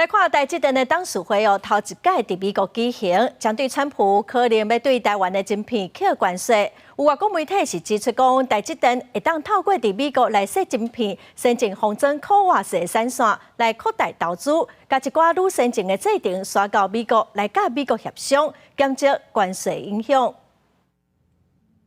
来看台积电的董事会头一届伫美国举行，针对川普可能要对台湾的晶片起关税，有外国媒体是指出讲，台积电会当透过伫美国来设晶片，先进封装可外式闪线，来扩大投资，甲一寡愈先进的制定刷到美国来甲美国协商，减少关税影响。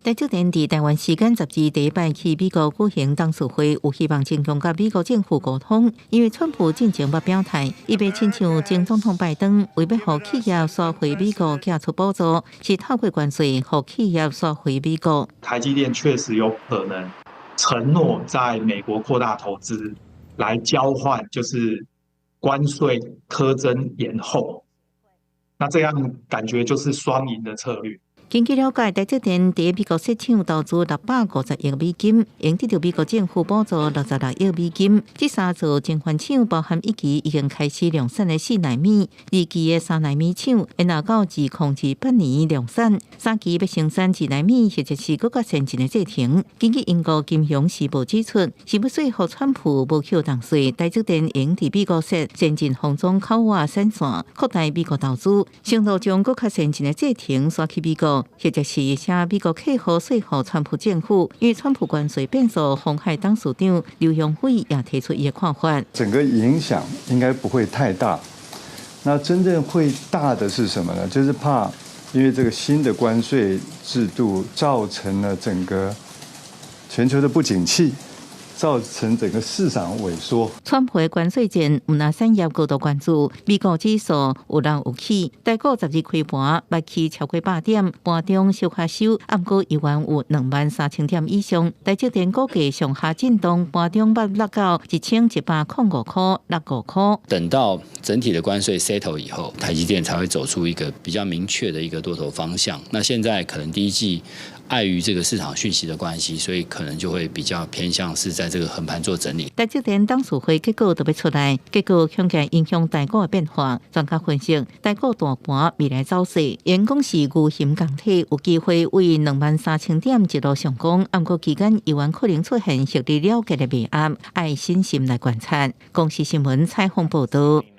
台积电伫台湾时间12日第一摆去美国举行董事会，有希望增强甲美国政府沟通。因为川普进前捌表态，伊要亲像前总统拜登，为要互企业刷回美国寄出补助，是透过关税互企业刷回美国。台积电确实有可能承诺在美国扩大投资，来交换就是关税苛征延后。那这样感觉就是双赢的策略。根据了解，台积电伫美国设厂投资650亿美金，用得到美国政府补助66亿美金。这3座晶圆厂包含一期已经开始量产的4奈米，2期的3奈米厂，然后到2028年量产，3期要生产2奈米，或者是更加先进的制程。根据英国金融时报指出，是要说服川普无扣重税，台积电用伫美国设先进封装口外闪线，扩大美国投资，承诺将更加先进的制程刷去美国。或者是请美国客户说服川普政府，因为川普关税变数，鸿海董事长刘永辉也提出伊的看法。整个影响应该不会太大，那真正会大的是什么呢？就是怕因为这个新的关税制度造成了整个全球的不景气。造成整个市场萎缩。川普的关税战，有哪产业高度关注？美国指数有人有起，台股12日开盘，捌起超过8点，盘中小卡收，暗过依然有23000点以上。台积电股价上下震动，盘中捌落到1105块，65块。等到整体的关税 settle 以后，台积电才会走出一个比较明确的一个多头方向。那现在可能第一季碍于这个市场讯息的关系，所以可能就会比较偏向是在这个横盘做整理。台积电董事会结果都要出来，结果恐惊影响台股的变化。专家分析，台股大盘未来走势，因讲是牛熊港体有机会为23000点一路上攻，不过期间依然可能出现实力了结的卖压，爱心心来观察。公视新闻采访报道。